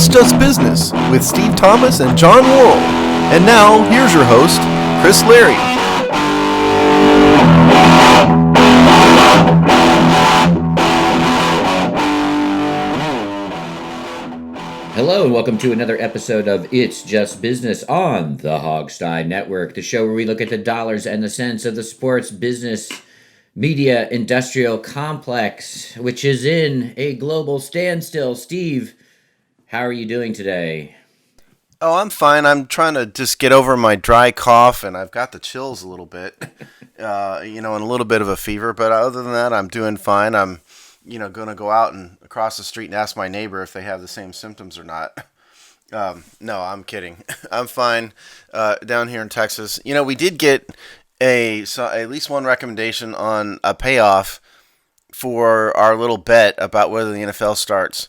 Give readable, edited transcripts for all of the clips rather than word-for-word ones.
Just Business with Steve Thomas and John Worrell. And now, here's your host, Chris Leary. Hello and welcome to another episode of It's Just Business on the Hogstein Network, the show where we look at the dollars and the cents of the sports, business, media, industrial complex, which is in a global standstill. Steve, how are you doing today? Oh, I'm fine. I'm trying to just get over my dry cough, and I've got the chills a little bit, and a little bit of a fever. But other than that, I'm doing fine. I'm, going to go out and across the street and ask my neighbor if they have the same symptoms or not. No, I'm kidding. I'm fine down here in Texas. We did get at least one recommendation on a payoff for our little bet about whether the NFL starts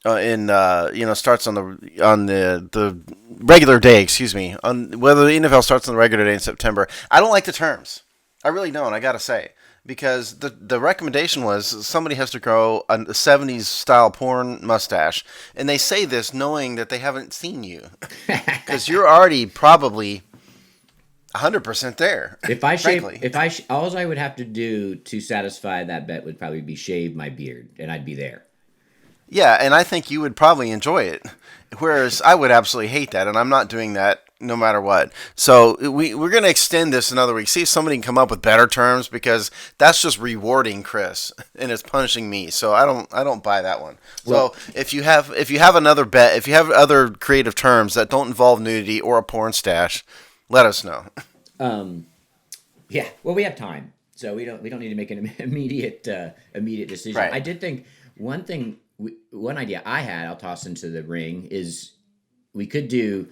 starts on the regular day. Excuse me, on whether the NFL starts on the regular day in September. I don't like the terms. I really don't. I gotta say, because the recommendation was somebody has to grow a 70s style porn mustache, and they say this knowing that they haven't seen you, because you're already probably 100% there. All I would have to do to satisfy that bet would probably be shave my beard, and I'd be there. Yeah, and I think you would probably enjoy it, whereas I would absolutely hate that, and I'm not doing that no matter what. So we're going to extend this another week, see if somebody can come up with better terms, because that's just rewarding Chris, and it's punishing me. So I don't buy that one. Well, so if you have another bet, if you have other creative terms that don't involve nudity or a porn stash, let us know. Yeah. Well, we have time, so we don't need to make an immediate decision. Right. I did think one idea I had, I'll toss into the ring, is we could do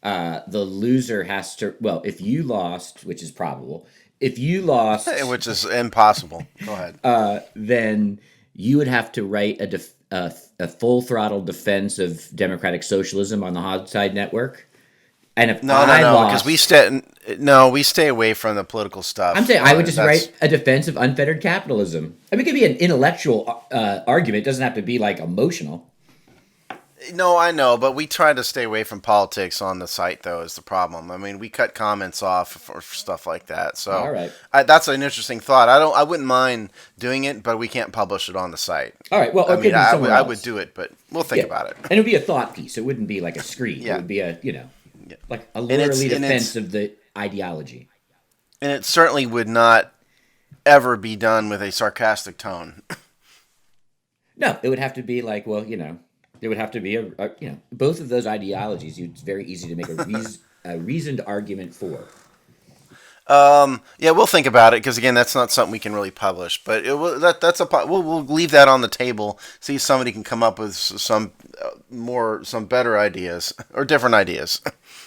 the loser has to. Well, if you lost, which is probable, which is impossible. Go ahead. Then you would have to write a full throttle defense of democratic socialism on the Hogstein Network. And if no, because we stay away from the political stuff. I'm saying I would just write a defense of unfettered capitalism. I mean, it could be an intellectual argument. It doesn't have to be like emotional. No, I know, but we try to stay away from politics on the site, though, is the problem. I mean, we cut comments off for stuff like that. So all right. That's an interesting thought. I wouldn't mind doing it, but we can't publish it on the site. All right. Well, I would do it, but we'll think about it. And it would be a thought piece. It wouldn't be like a screed. Yeah. It would be like a literally defense of the ideology. And it certainly would not ever be done with a sarcastic tone. No, it would have to be like, there would have to be both of those ideologies. It's very easy to make a reasoned argument for. Yeah, we'll think about it, because again, that's not something we can really publish. But we'll leave that on the table. See if somebody can come up with some better ideas or different ideas.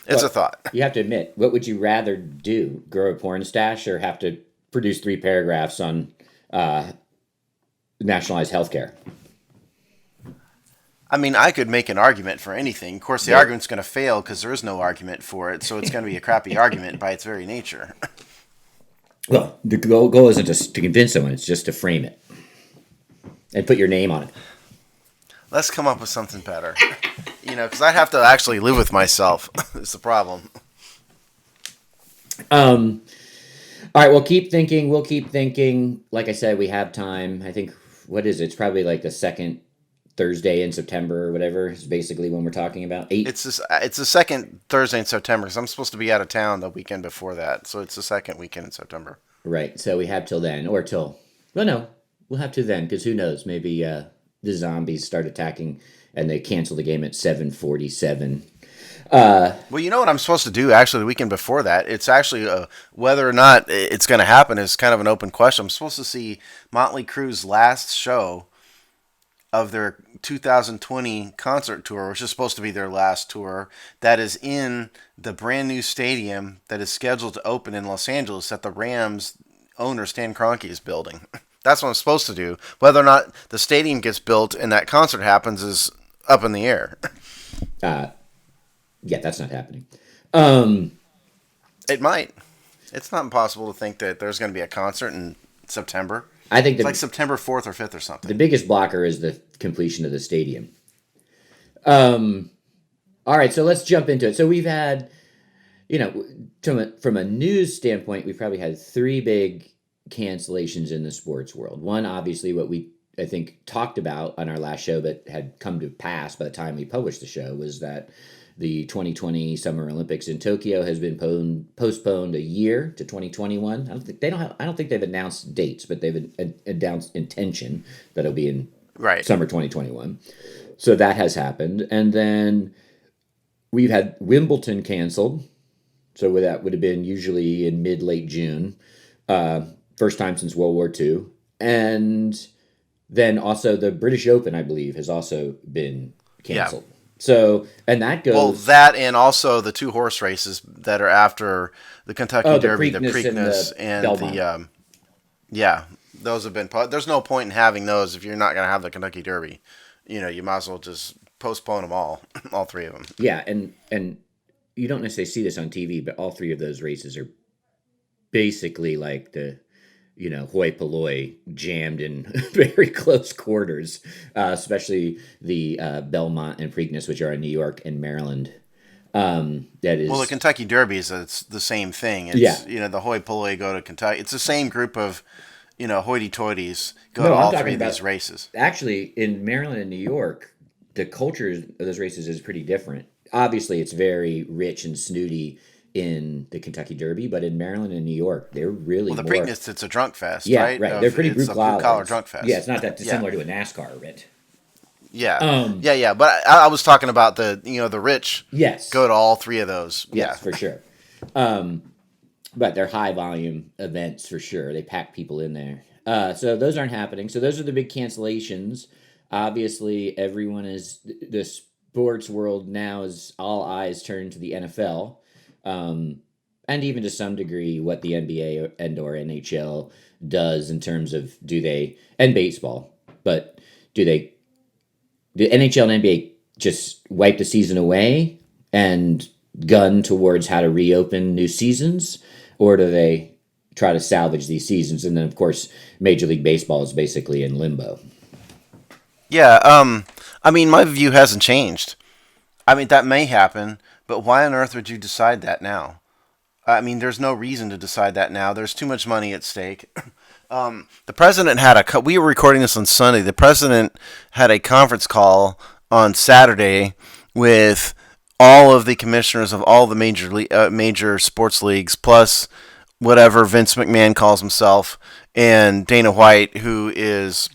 It's a thought. You have to admit, what would you rather do? Grow a porn stash or have to produce 3 paragraphs on nationalized healthcare? I mean, I could make an argument for anything. Of course, the argument's going to fail because there is no argument for it, so it's going to be a crappy argument by its very nature. Well, the goal isn't just to convince someone; it's just to frame it and put your name on it. Let's come up with something better. Because I'd have to actually live with myself. Is the problem. All right, we'll keep thinking. Like I said, we have time. I think, what is it? It's probably like the second Thursday in September or whatever is basically when we're talking about. It's the second Thursday in September, because I'm supposed to be out of town the weekend before that. So it's the second weekend in September. Right. So we have till then, or till... Well, no. We'll have till then, because who knows? Maybe the zombies start attacking and they cancel the game at 7:47. Well, you know what I'm supposed to do, actually, the weekend before that? It's actually whether or not it's going to happen is kind of an open question. I'm supposed to see Motley Crue's last show of their 2020 concert tour, which is supposed to be their last tour, that is in the brand new stadium that is scheduled to open in Los Angeles that the Rams owner Stan Kroenke is building. That's what I'm supposed to do. Whether or not the stadium gets built and that concert happens is up in the air. Yeah, that's not happening. It might. It's not impossible to think that there's going to be a concert in September. I think it's like September 4th or 5th or something. The biggest blocker is the completion of the stadium. All right, so let's jump into it. So we've had, from a news standpoint, we've probably had three big cancellations in the sports world. One, obviously, what we I think talked about on our last show, but had come to pass by the time we published the show, was that the 2020 Summer Olympics in Tokyo has been postponed a year to 2021. I don't think they've announced dates, but they've announced intention that it'll be in summer 2021. So that has happened, and then we've had Wimbledon canceled. So that would have been usually in mid-late June, first time since World War II. And then also the British Open, I believe, has also been canceled. Yeah. So, and that goes... Well, that and also the two horse races that are after the Kentucky Derby, the Preakness and the... yeah, those have been... There's no point in having those if you're not going to have the Kentucky Derby. You might as well just postpone them all three of them. Yeah, and you don't necessarily see this on TV, but all three of those races are basically like the, hoi polloi jammed in very close quarters, especially the Belmont and Preakness, which are in New York and Maryland. That is the Kentucky Derby it's the same thing. It's, the hoi polloi go to Kentucky. It's the same group of, hoity-toities go to all three of these races. Actually, in Maryland and New York, the culture of those races is pretty different. Obviously, it's very rich and snooty in the Kentucky Derby, but in Maryland and New York, they're really the Preakness, it's a drunk fest, yeah, right? They're pretty blue-collar drunk fest. Yeah, it's not that dissimilar to a NASCAR event. Yeah, yeah. But I was talking about the rich. Yes, go to all three of those. Yes, for sure. But they're high volume events for sure. They pack people in there. So those aren't happening. So those are the big cancellations. Obviously, the sports world now is all eyes turned to the NFL, and even to some degree what the NBA and or NHL does in terms of and baseball, but do the NHL and NBA just wipe the season away and gun towards how to reopen new seasons, or do they try to salvage these seasons? And then, of course, Major League Baseball is basically in limbo. Yeah, my view hasn't changed. That may happen, but why on earth would you decide that now? There's no reason to decide that now. There's too much money at stake. The president we were recording this on Sunday. The president had a conference call on Saturday with all of the commissioners of all the major sports leagues, plus whatever Vince McMahon calls himself, and Dana White, who is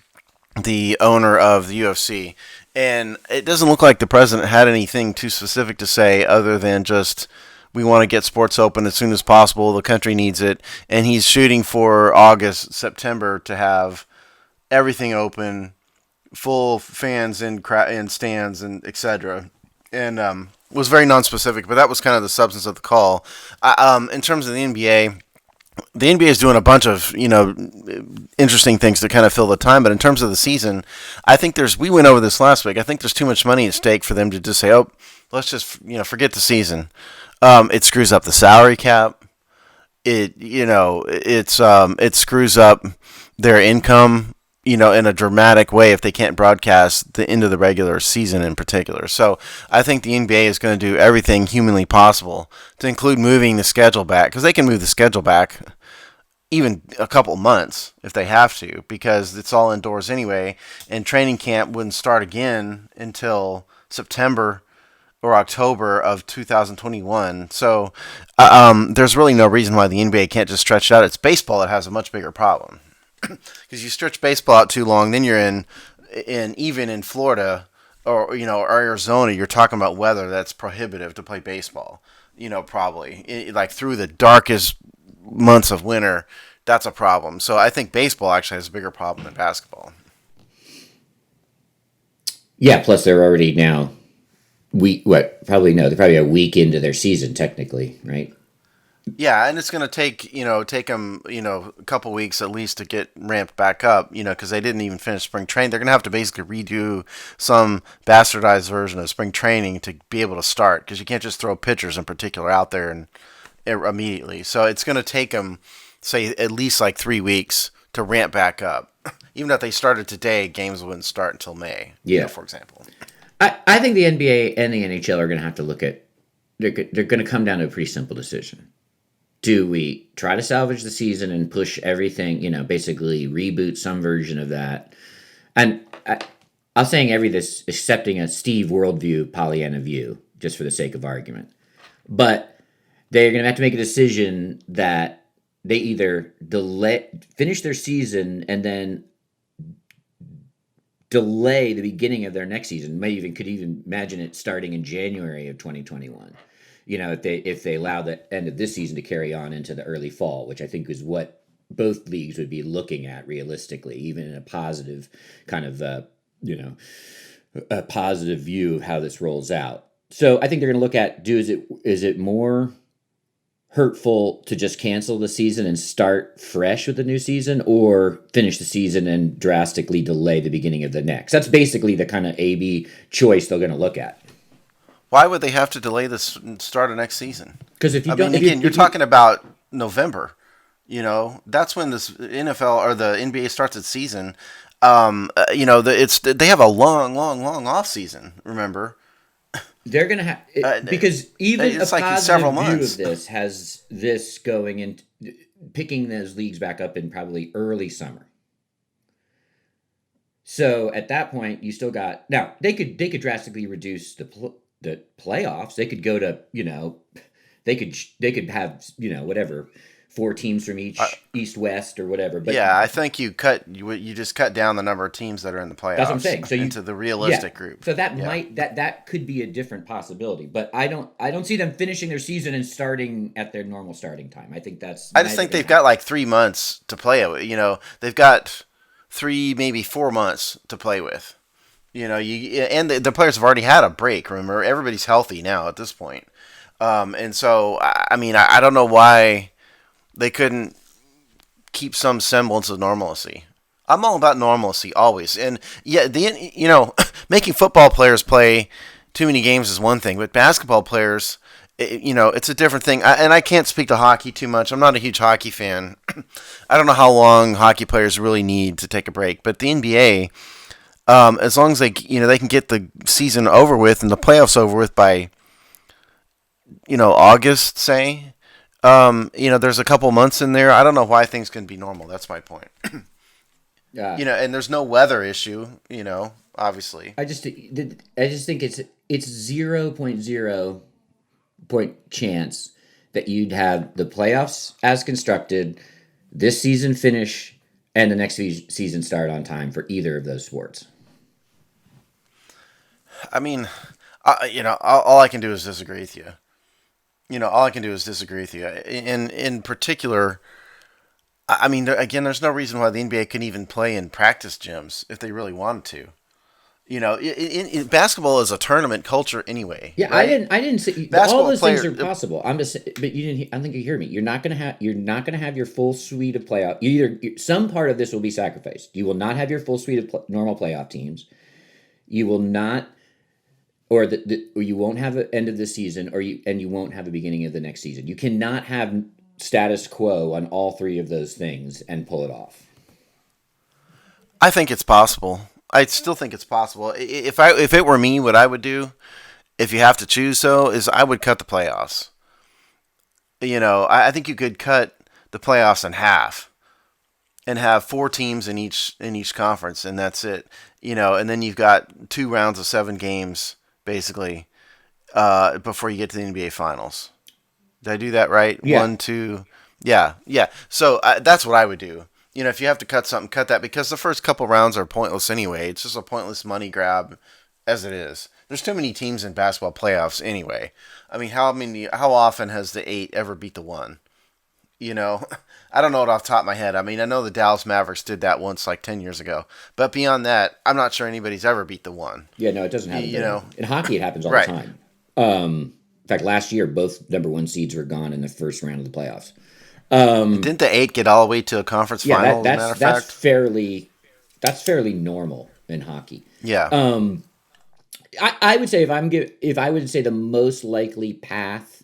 the owner of the UFC. And it doesn't look like the president had anything too specific to say other than just, we want to get sports open as soon as possible. The country needs it. And he's shooting for August, September to have everything open, full fans in stands, and etc. And was very non-specific, but that was kind of the substance of the call. In terms of the NBA is doing a bunch of, interesting things to kind of fill the time. But in terms of the season, I think we went over this last week. I think there's too much money at stake for them to just say, oh, let's just, forget the season. It screws up the salary cap. It screws up their income, in a dramatic way if they can't broadcast the end of the regular season in particular. So I think the NBA is going to do everything humanly possible to include moving the schedule back, because they can move the schedule back even a couple months if they have to, because it's all indoors anyway, and training camp wouldn't start again until September or October of 2021. So there's really no reason why the NBA can't just stretch it out. It's baseball that has a much bigger problem. Because you stretch baseball out too long, then you're in even in Florida or Arizona, you're talking about weather that's prohibitive to play baseball. Probably like through the darkest months of winter, that's a problem. So I think baseball actually has a bigger problem than basketball. Yeah, plus they're already now they're probably a week into their season technically, right? Yeah, and it's going to take them, a couple weeks at least to get ramped back up, because they didn't even finish spring training. They're going to have to basically redo some bastardized version of spring training to be able to start, because you can't just throw pitchers in particular out there and immediately. So it's going to take them, say, at least like 3 weeks to ramp back up. Even if they started today, games wouldn't start until May, for example. I think the NBA and the NHL are going to have to look at. They're going to come down to a pretty simple decision. Do we try to salvage the season and push everything? Basically reboot some version of that. And I'm saying this accepting a Steve worldview, Pollyanna view, just for the sake of argument. But they're going to have to make a decision that they either finish their season and then delay the beginning of their next season. Could even imagine it starting in January of 2021. If they allow the end of this season to carry on into the early fall, which I think is what both leagues would be looking at realistically, even in a positive kind of a positive view of how this rolls out. So I think they're going to look at is it more hurtful to just cancel the season and start fresh with the new season, or finish the season and drastically delay the beginning of the next? That's basically the kind of A/B choice they're going to look at. Why would they have to delay the start of next season? Because if you don't, you're talking about November. That's when this NFL or the NBA starts its season. They have a long off season. Remember, they're gonna have because even it's a like positive several view months. of this has this going in, picking those leagues back up in probably early summer. So at that point, you still got they could drastically reduce the playoffs. They could go to they could have whatever. 4 teams from each East West or whatever. But I think you just cut down the number of teams that are in the playoffs. That's what I'm saying. So into the realistic group. So that could be a different possibility. But I don't see them finishing their season and starting at their normal starting time. I think that's. I just think they've got like 3 months to play it. They've got 3, maybe 4 months to play with. And the players have already had a break. Remember, everybody's healthy now at this point. And so I don't know why they couldn't keep some semblance of normalcy. I'm all about normalcy always. And making football players play too many games is one thing, but basketball players, it's a different thing. I can't speak to hockey too much. I'm not a huge hockey fan. I don't know how long hockey players really need to take a break, but the NBA, as long as they can get the season over with and the playoffs over with by August, say. There's a couple months in there. I don't know why things can be normal. That's my point. And there's no weather issue. Obviously. I just think it's 0.0 point chance that you'd have the playoffs as constructed, this season finish, and the next season start on time for either of those sports. All I can do is disagree with you. All I can do is disagree with you. In particular, again, there's no reason why the NBA couldn't even play in practice gyms if they really wanted to. Basketball is a tournament culture anyway. Yeah, right? I didn't say all those things are possible. I'm just, but you didn't. I don't think you hear me. You're not gonna have your full suite of playoff. Some part of this will be sacrificed. You will not have your full suite of normal playoff teams. You will not. Or you won't have an end of the season, and you won't have a beginning of the next season. You cannot have status quo on all 3 of those things and pull it off. I think it's possible. I still think it's possible. If it were me, what I would do, if you have to choose, is I would cut the playoffs. I think you could cut the playoffs in half, and have 4 teams in each conference, and that's it. And then you've got 2 rounds of 7 games. Basically, before you get to the NBA Finals. Did I do that right? Yeah. 1, 2. Yeah. So that's what I would do. If you have to cut something, cut that, because the first couple rounds are pointless anyway. It's just a pointless money grab as it is. There's too many teams in basketball playoffs anyway. How often has the 8 ever beat the 1? I don't know it off the top of my head. I know the Dallas Mavericks did that once, like 10 years ago. But beyond that, I'm not sure anybody's ever beat the 1. Yeah, no, it doesn't happen. In hockey, it happens all the time. In fact, last year, both number 1 seeds were gone in the first round of the playoffs. Didn't the 8 get all the way to a conference final? That's fairly normal in hockey. Yeah. I would say if I would say the most likely path,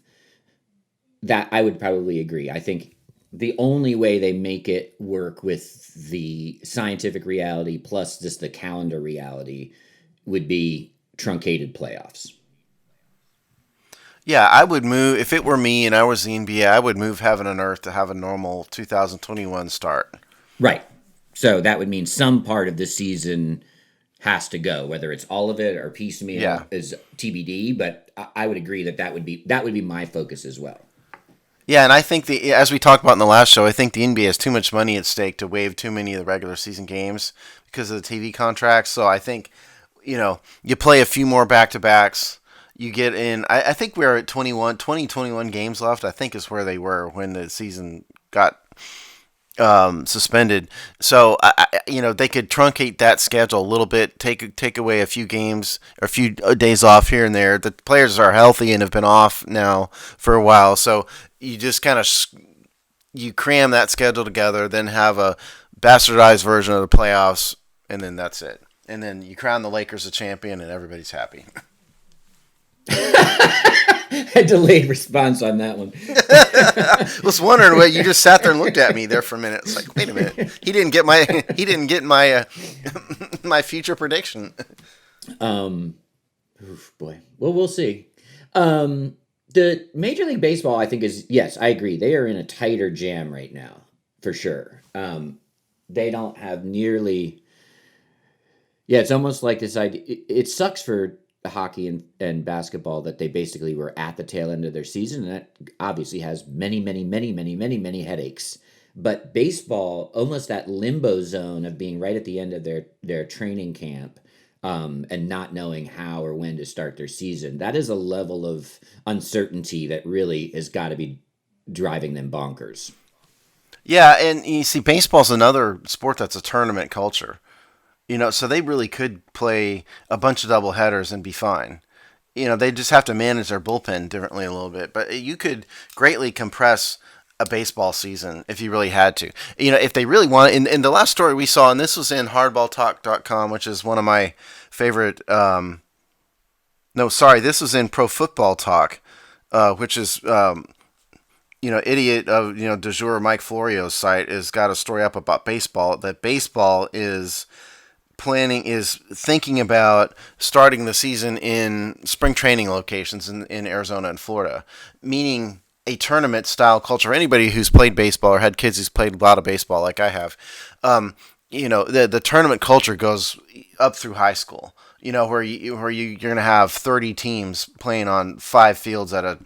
that I would probably agree. I think the only way they make it work with the scientific reality plus just the calendar reality would be truncated playoffs. Yeah, I would move if it were me and I was the NBA. I would move heaven and earth to have a normal 2021 start. Right. So that would mean some part of the season has to go, whether it's all of it or Yeah. piecemeal is TBD. But I would agree that that would be my focus as well. Yeah, and I think as we talked about in the last show, I think the NBA has too much money at stake to waive too many of the regular season games because of the TV contracts. So I think, you play a few more back to backs. You get in. I think we're at 21 games left. I think is where they were when the season got suspended. So they could truncate that schedule a little bit, take away a few games or a few days off here and there. The players are healthy and have been off now for a while, so you just kind of you cram that schedule together, then have a bastardized version of the playoffs, and then that's it. And then you crown the Lakers a champion, and everybody's happy. A delayed response on that one. I was wondering what you just sat there and looked at me there for a minute. It's like, wait a minute, he didn't get my my future prediction. Boy. Well, we'll see. The Major League Baseball, I think, is, yes, I agree. They are in a tighter jam right now, for sure. They don't have nearly. Yeah, it's almost like this idea. It sucks for hockey and basketball that they basically were at the tail end of their season, and that obviously has many, many, many, many, many, many headaches. But baseball, almost that limbo zone of being right at the end of their training camp, and not knowing how or when to start their season, that is a level of uncertainty that really has got to be driving them bonkers. Yeah, and you see, baseball's another sport that's a tournament culture. So they really could play a bunch of double headers and be fine. They just have to manage their bullpen differently a little bit. But you could greatly compress a baseball season if you really had to. If they really want. In the last story we saw, and this was in hardballtalk.com, which is one of my favorite. This was in Pro Football Talk, which is idiot of de jour Mike Florio's site has got a story up about baseball, that baseball is thinking about starting the season in spring training locations in Arizona and Florida, meaning a tournament style culture. Anybody who's played baseball or had kids who's played a lot of baseball like I have, the tournament culture goes up through high school. Where you're going to have 30 teams playing on 5 fields at a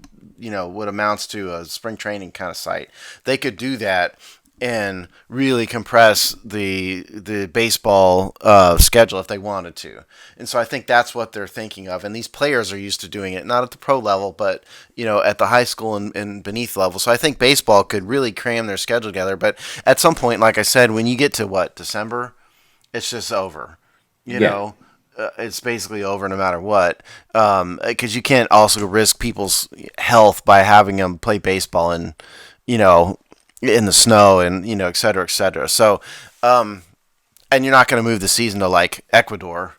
what amounts to a spring training kind of site. They could do that and really compress the baseball schedule if they wanted to. And so I think that's what they're thinking of. And these players are used to doing it, not at the pro level, but at the high school and beneath level. So I think baseball could really cram their schedule together. But at some point, like I said, when you get to December, it's just over. It's basically over no matter what, because you can't also risk people's health by having them play baseball in the snow and et cetera, et cetera. So, and you're not going to move the season to like Ecuador,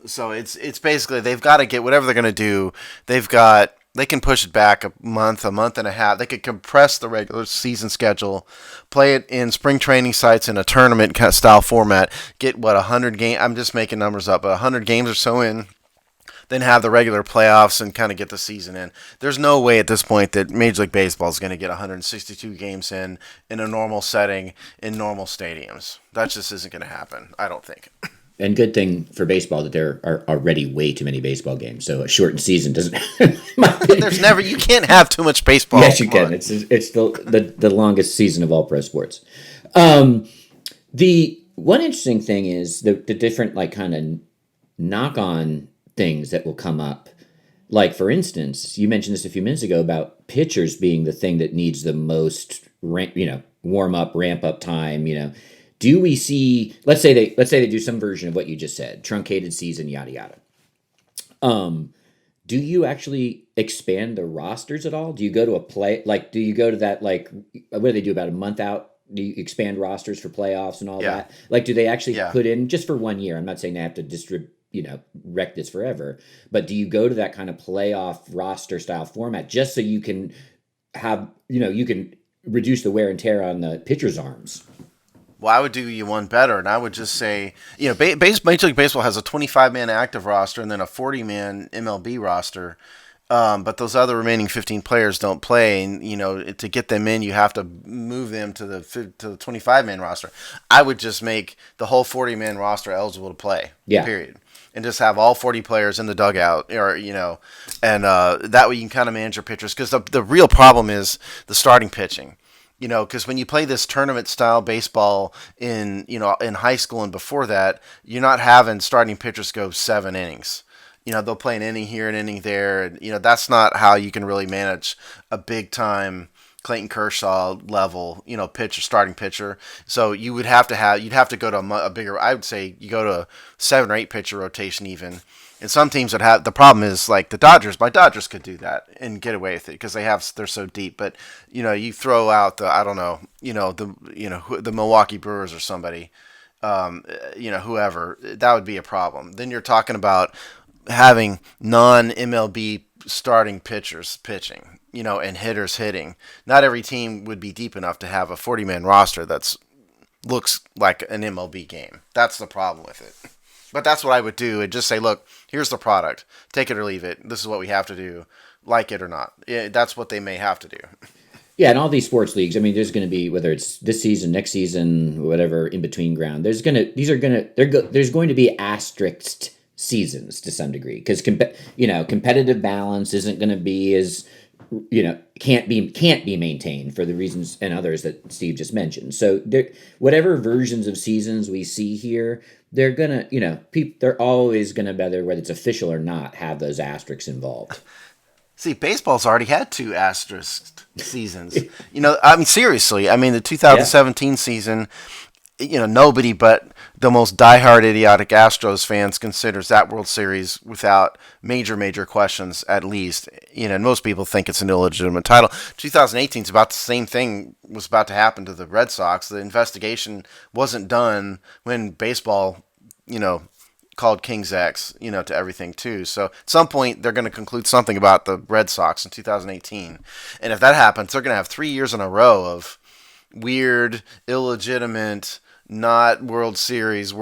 So it's basically they've got to get whatever they're going to do. They can push it back a month and a half. They could compress the regular season schedule, play it in spring training sites in a tournament kind of style format. Get 100 games. I'm just making numbers up, but 100 games or so in. Then have the regular playoffs and kind of get the season in. There's no way at this point that Major League Baseball is going to get 162 games in a normal setting in normal stadiums. That just isn't going to happen, I don't think. And good thing for baseball that there are already way too many baseball games, so a shortened season doesn't. You can't have too much baseball. Yes, you can. It's the longest season of all pro sports. The one interesting thing is the different kind of knock on things that will come up. Like, for instance, you mentioned this a few minutes ago about pitchers being the thing that needs the most warm up, ramp up time. Do we see? Let's say they do some version of what you just said, truncated season, yada yada. Do you actually expand the rosters at all? Do you go to do you go to that, what do they do about a month out? Do you expand rosters for playoffs and all that? Do they actually put in just for 1 year? I'm not saying they have to wreck this forever, but do you go to that kind of playoff roster style format just so you can have, you can reduce the wear and tear on the pitcher's arms? Well, I would do you one better, and I would just say, Major League Baseball has a 25-man active roster and then a 40-man MLB roster. But those other remaining 15 players don't play, and to get them in, you have to move them to the 25-man roster. I would just make the whole 40-man roster eligible to play. Yeah. Period. And just have all 40 players in the dugout, and that way you can kind of manage your pitchers. Because the real problem is the starting pitching. Because when you play this tournament style baseball in high school and before that, you're not having starting pitchers go 7 innings. They'll play an inning here, an inning there. And, that's not how you can really manage a big time Clayton Kershaw level, starting pitcher. So you'd have to go to a bigger, I would say you go to a 7 or 8 pitcher rotation even. And some teams would have, the problem is like the Dodgers. My Dodgers could do that and get away with it because they're so deep. But you throw out the Milwaukee Brewers or somebody, whoever, that would be a problem. Then you're talking about having non-MLB starting pitchers pitching, and hitters hitting. Not every team would be deep enough to have a 40-man roster that looks like an MLB game. That's the problem with it. But that's what I would do, and just say, look, here's the product. Take it or leave it. This is what we have to do, like it or not. That's what they may have to do. Yeah, and all these sports leagues, I mean, there's going to be, whether it's this season, next season, whatever, in between ground, there's going to be asterisked seasons to some degree, because competitive balance isn't going to be as, can't be maintained for the reasons and others that Steve just mentioned. So whatever versions of seasons we see here, they're gonna, they're always gonna, whether it's official or not, have those asterisks involved. See, baseball's already had 2 asterisk seasons. I mean, seriously. I mean, the 2017 season, nobody but the most diehard idiotic Astros fans considers that World Series without major questions, at least. And most people think it's an illegitimate title. 2018 is about the same thing was about to happen to the Red Sox. The investigation wasn't done when baseball, called King's X, to everything too. So at some point they're going to conclude something about the Red Sox in 2018. And if that happens, they're going to have 3 years in a row of weird, illegitimate, not World Series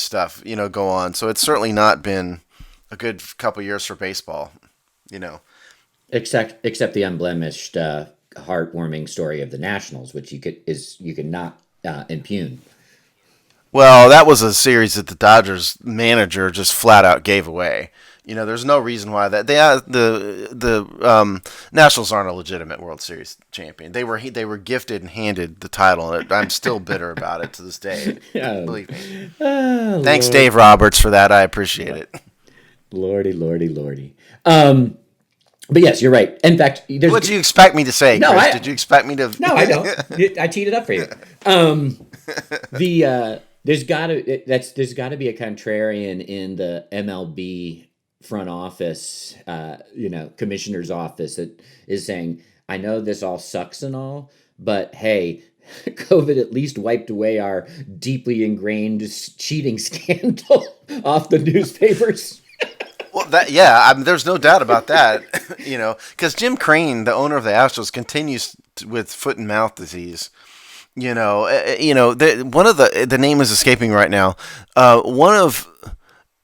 stuff, go on. So it's certainly not been a good couple years for baseball, Except the unblemished, heartwarming story of the Nationals, which you could not impugn. Well, that was a series that the Dodgers manager just flat out gave away. There's no reason why that the Nationals aren't a legitimate World Series champion. They were gifted and handed the title, and I'm still bitter about it to this day. Believe me. Thanks, Lord. Dave Roberts, for that. I appreciate it. Lordy. But yes, you're right. In fact, what did you expect me to say, no, Chris? Did you expect me to? No, I don't. I teed it up for you. There's got to be a contrarian in the MLB front office, commissioner's office that is saying, I know this all sucks and all, but hey, COVID at least wiped away our deeply ingrained cheating scandal off the newspapers. Well, there's no doubt about that, because Jim Crane, the owner of the Astros, continues with foot and mouth disease. One of the name is escaping right now. One of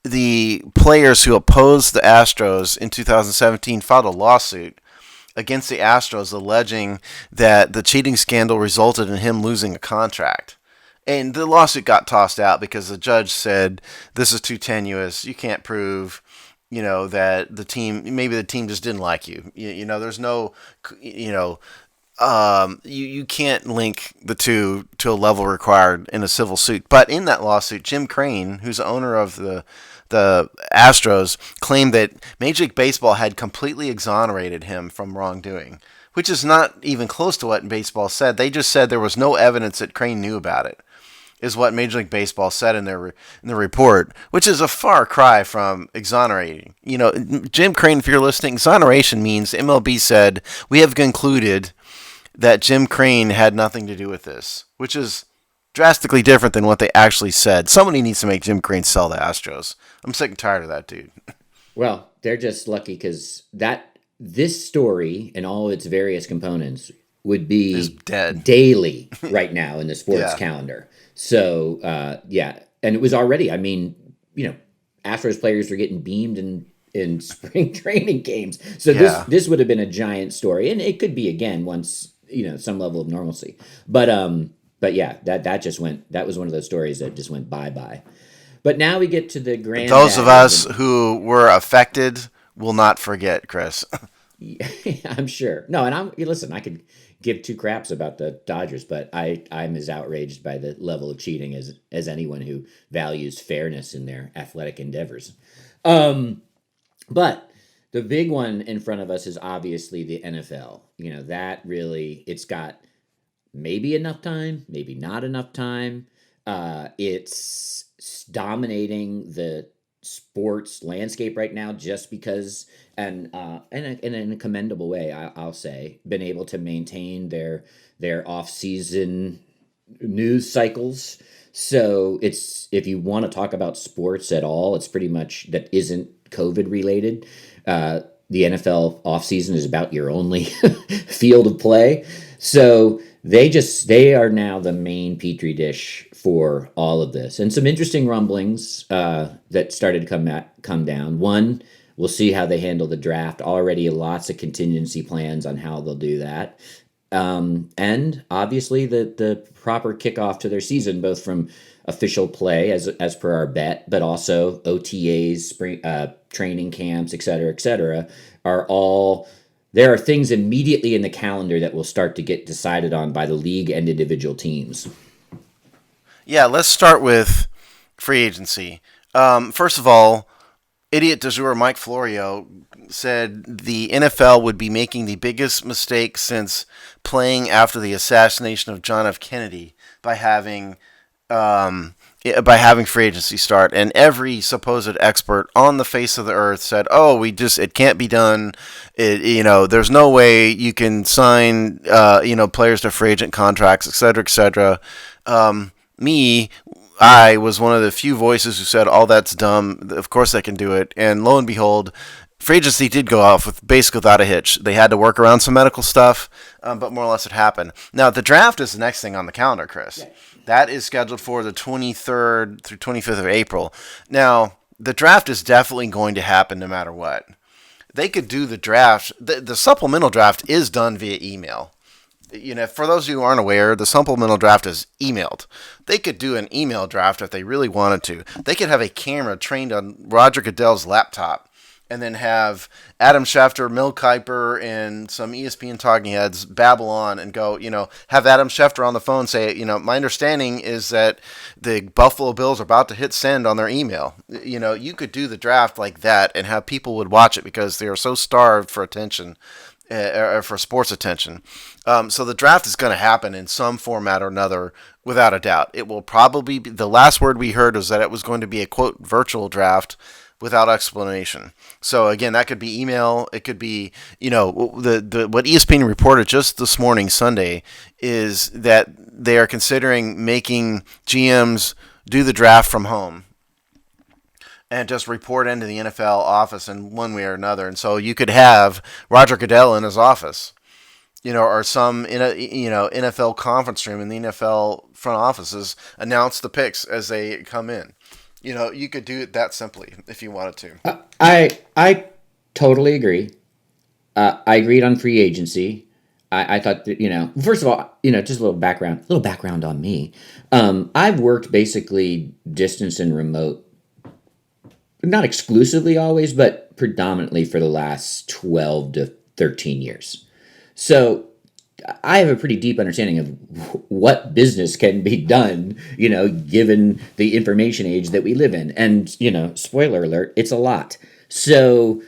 the players who opposed the Astros in 2017 filed a lawsuit against the Astros alleging that the cheating scandal resulted in him losing a contract. And the lawsuit got tossed out because the judge said, this is too tenuous. You can't prove, that the team just didn't like you. There's no, you can't link the two to a level required in a civil suit. But in that lawsuit, Jim Crane, who's the owner of the Astros, claimed that Major League Baseball had completely exonerated him from wrongdoing, which is not even close to what baseball said. They just said there was no evidence that Crane knew about it, is what Major League Baseball said in the report, which is a far cry from exonerating. Jim Crane, if you're listening, exoneration means MLB said, we have concluded that Jim Crane had nothing to do with this, which is drastically different than what they actually said. Somebody needs to make Jim Crane sell the Astros. I'm sick and tired of that dude. Well, they're just lucky because this story and all its various components would be dead daily right now in the sports calendar. So yeah, and it was already. I mean, Astros players were getting beamed in spring training games. So this Yeah. this would have been a giant story, and it could be again once some level of normalcy. But yeah, that just went. That was one of those stories that just went bye bye. But now we get to the Those of granddaddy of us them. who were affected will not forget, Chris. I'm sure. No, and listen. I could give two craps about the Dodgers, but I'm as outraged by the level of cheating as anyone who values fairness in their athletic endeavors. Um, but the big one in front of us is obviously the NFL. That really it's got maybe enough time, maybe not enough time. It's dominating the sports landscape right now just because, and in a commendable way, I'll say, been able to maintain their off season news cycles. So it's if you want to talk about sports at all, it's pretty much that isn't COVID related. The NFL offseason is about your only field of play. So they are now the main petri dish for all of this, and some interesting rumblings that started to come down. One, we'll see how they handle the draft. Already, lots of contingency plans on how they'll do that, and obviously the proper kickoff to their season, both from official play as per our bet, but also OTAs, spring training camps, et cetera, are all there are things immediately in the calendar that will start to get decided on by the league and individual teams. Yeah, let's start with free agency. First of all, idiot du jour Mike Florio said the NFL would be making the biggest mistake since playing after the assassination of John F. Kennedy by having free agency start. And every supposed expert on the face of the earth said, "Oh, it can't be done. There's no way you can sign players to free agent contracts, et cetera, et cetera." Me, I was one of the few voices who said, "All that's dumb. Of course they can do it." And lo and behold, free agency did go off with basically without a hitch. They had to work around some medical stuff, but more or less it happened. Now, the draft is the next thing on the calendar, Chris. That is scheduled for the 23rd through 25th of April. Now, the draft is definitely going to happen no matter what. They could do the draft. The supplemental draft is done via email. For those of you who aren't aware, the supplemental draft is emailed. They could do an email draft if they really wanted to. They could have a camera trained on Roger Goodell's laptop and then have Adam Schefter, Mel Kiper, and some ESPN talking heads babble on and go, have Adam Schefter on the phone say, my understanding is that the Buffalo Bills are about to hit send on their email. You could do the draft like that and have people would watch it because they are so starved for attention. For sports attention. So the draft is going to happen in some format or another, without a doubt. It will probably be, the last word we heard was that it was going to be a, quote, virtual draft without explanation. So again, that could be email. It could be, what ESPN reported just this morning, Sunday, is that they are considering making GMs do the draft from home and just report into the NFL office in one way or another. And so you could have Roger Goodell in his office, or some NFL conference room in the NFL front offices announce the picks as they come in. You could do it that simply if you wanted to. I totally agree. I agreed on free agency. I thought that, first of all, just a little background on me. I've worked basically distance and remote, not exclusively always, but predominantly for the last 12 to 13 years. So I have a pretty deep understanding of what business can be done, given the information age that we live in. And, spoiler alert, it's a lot. So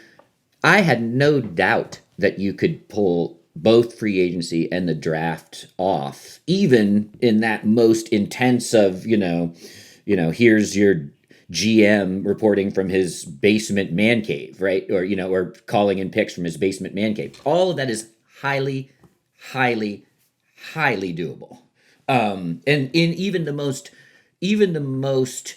I had no doubt that you could pull both free agency and the draft off, even in that most intense of, here's your GM reporting from his basement man cave, right? Or calling in picks from his basement man cave. All of that is highly, highly, highly doable. And in even the most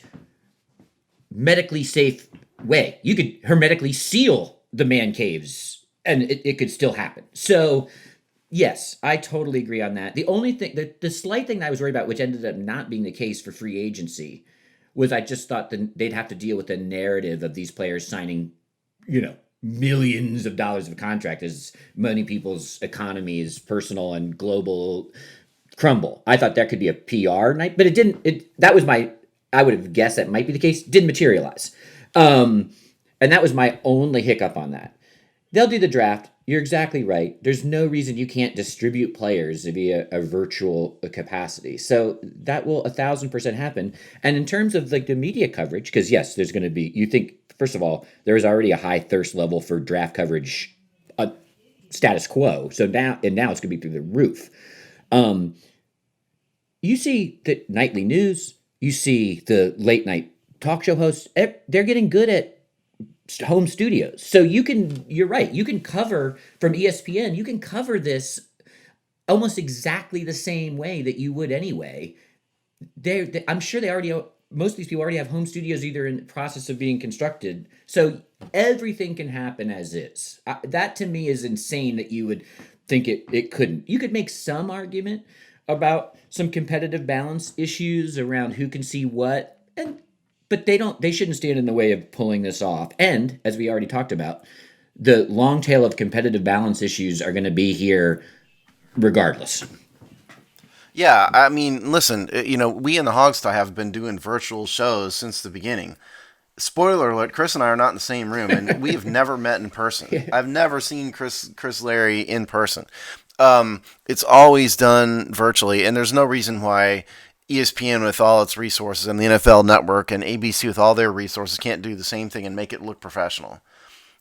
medically safe way, you could hermetically seal the man caves and it could still happen. So Yes, I totally agree on that. The only thing, the slight thing that I was worried about, which ended up not being the case for free agency, was I just thought that they'd have to deal with the narrative of these players signing, millions of dollars of contract as many people's economies, personal and global, crumble. I thought that could be a PR night, but it didn't. That was my. I would have guessed that might be the case. Didn't materialize, and that was my only hiccup on that. They'll do the draft. You're exactly right. There's no reason you can't distribute players via a virtual capacity. So that will 1,000% happen. And in terms of like the media coverage, because yes, there's going to be. You think first of all, there is already a high thirst level for draft coverage, status quo. So now it's going to be through the roof. You see the nightly news. You see the late night talk show hosts. They're getting good at home studios. So you're right. You can cover from ESPN. You can cover this almost exactly the same way that you would anyway. I'm sure most of these people already have home studios either in the process of being constructed. So everything can happen as is. That to me is insane that you would think it couldn't. You could make some argument about some competitive balance issues around who can see what, but they shouldn't stand in the way of pulling this off. And as we already talked about, the long tail of competitive balance issues are going to be here regardless. Yeah, I mean, listen, we in the Hogsty have been doing virtual shows since the beginning. Spoiler alert, Chris and I are not in the same room, and we have never met in person. Yeah. I've never seen Chris Larry in person. It's always done virtually, and there's no reason why ESPN with all its resources and the NFL Network and ABC with all their resources can't do the same thing and make it look professional.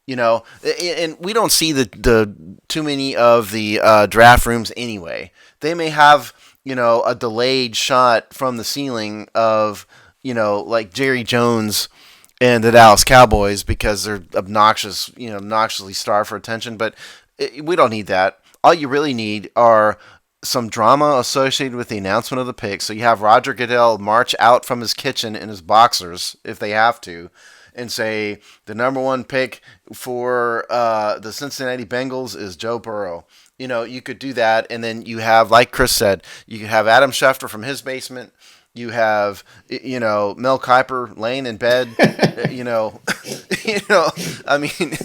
And we don't see the too many of the draft rooms anyway. They may have, a delayed shot from the ceiling of, like Jerry Jones and the Dallas Cowboys because they're obnoxiously starved for attention. But we don't need that. All you really need are some drama associated with the announcement of the pick. So you have Roger Goodell march out from his kitchen in his boxers, if they have to, and say the number one pick for the Cincinnati Bengals is Joe Burrow. You could do that, and then you have, like Chris said, you could have Adam Schefter from his basement. You have, Mel Kiper laying in bed. I mean,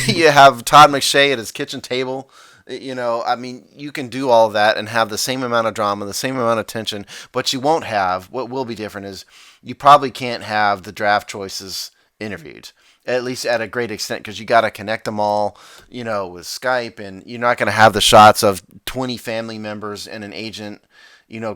you have Todd McShay at his kitchen table. You can do all of that and have the same amount of drama, the same amount of tension, but you won't have, what will be different is you probably can't have the draft choices interviewed, at least at a great extent, because you got to connect them all, with Skype, and you're not going to have the shots of 20 family members and an agent,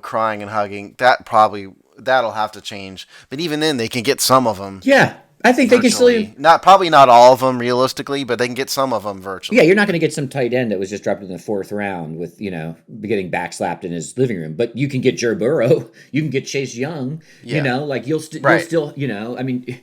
crying and hugging. That'll have to change. But even then, they can get some of them. Yeah. I think virtually. They can still probably not all of them realistically, but they can get some of them virtually. Yeah, you're not going to get some tight end that was just dropped in the 4th round with getting backslapped in his living room. But you can get Joe Burrow, you can get Chase Young. Yeah. You'll still. I mean,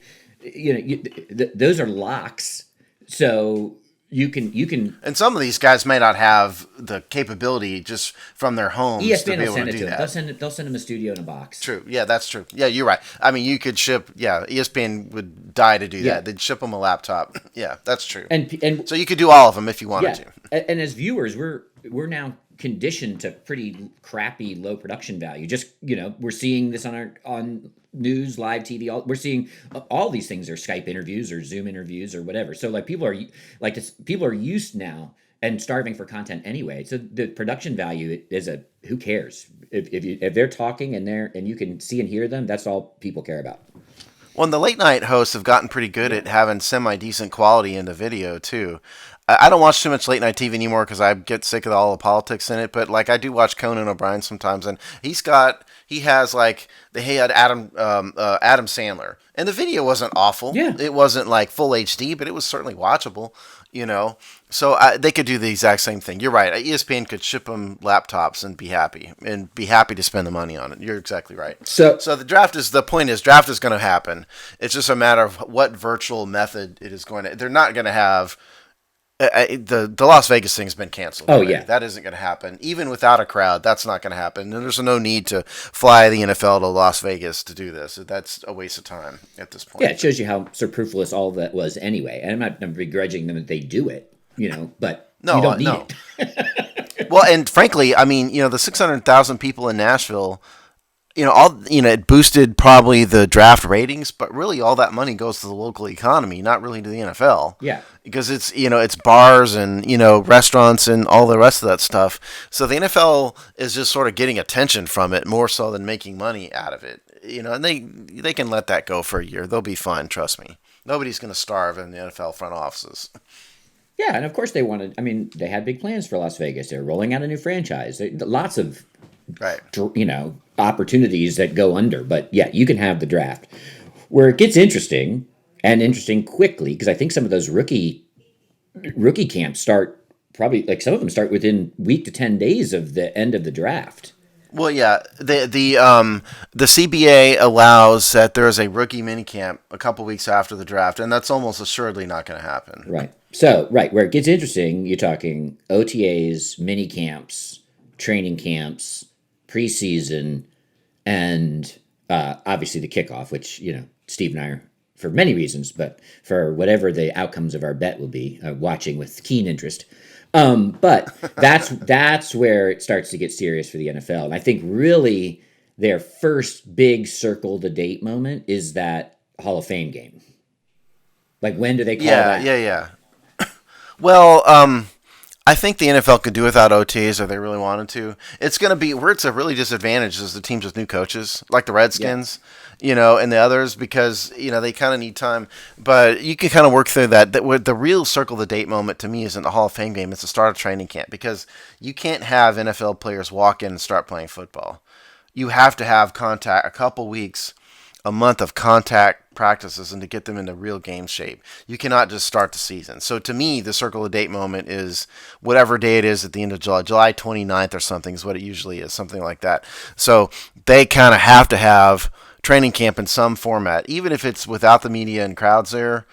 those are locks. So you can. And some of these guys may not have the capability just from their homes ESPN to be able will send to do it to that. them. They'll send them a studio in a box. True. Yeah, that's true. Yeah, you're right. I mean, you could ship. Yeah, ESPN would die to do that. They'd ship them a laptop. Yeah, that's true. And so you could do all of them if you wanted to. And as viewers, we're now conditioned to pretty crappy low production value. Just we're seeing this on news, live TV. We're seeing all these things are Skype interviews or Zoom interviews or whatever. So people are used now and starving for content anyway. So the production value is who cares if they're talking and you can see and hear them. That's all people care about. Well, and the late night hosts have gotten pretty good at having semi-decent quality in the video too. I don't watch too much late night TV anymore because I get sick of all the politics in it. But I do watch Conan O'Brien sometimes, and they had Adam Sandler, and the video wasn't awful. Yeah. It wasn't full HD, but it was certainly watchable. So they could do the exact same thing. You're right. ESPN could ship them laptops and be happy to spend the money on it. You're exactly right. So the point is draft is going to happen. It's just a matter of what virtual method it is going to. They're not going to have. The Las Vegas thing's been canceled. Oh, yeah. That isn't going to happen. Even without a crowd, that's not going to happen. And there's no need to fly the NFL to Las Vegas to do this. That's a waste of time at this point. Yeah, it shows you how superfluous all that was anyway. And I'm not begrudging them that they do it, but you don't need it. Well, and frankly, I mean, the 600,000 people in Nashville, it boosted probably the draft ratings, but really all that money goes to the local economy, not really to the NFL. Yeah. Because it's bars and, restaurants and all the rest of that stuff. So the NFL is just sort of getting attention from it more so than making money out of it. And they can let that go for a year. They'll be fine, trust me. Nobody's going to starve in the NFL front offices. Yeah, and of course they had big plans for Las Vegas. They're rolling out a new franchise. Lots of Right. Opportunities that go under. But yeah, you can have the draft. Where it gets interesting, and interesting quickly, because I think some of those rookie camps start probably, like, some of them start within week to 10 days of the end of the draft. Well, yeah, the CBA allows that there is a rookie minicamp a couple weeks after the draft, and that's almost assuredly not going to happen. Right. So, where it gets interesting, you're talking OTAs, mini camps, training camps, preseason, and obviously the kickoff, which, Steve and I are, for many reasons, but for whatever the outcomes of our bet will be, watching with keen interest. But that's where it starts to get serious for the NFL. And I think really their first big circle the date moment is that Hall of Fame game. Like, when do they call that? Yeah. Well, I think the NFL could do without OTs if they really wanted to. It's going to be where it's a really disadvantage is the teams with new coaches, like the Redskins, and the others, because, they kind of need time. But you can kind of work through that. The real circle the date moment to me isn't the Hall of Fame game. It's the start of training camp, because you can't have NFL players walk in and start playing football. You have to have contact, a couple weeks, a month of contact practices, and to get them into real game shape. You cannot just start the season. So to me, the circle of date moment is whatever day it is at the end of July 29th or something is what it usually is, something like that. So they kind of have to have training camp in some format, even if it's without the media and crowds there.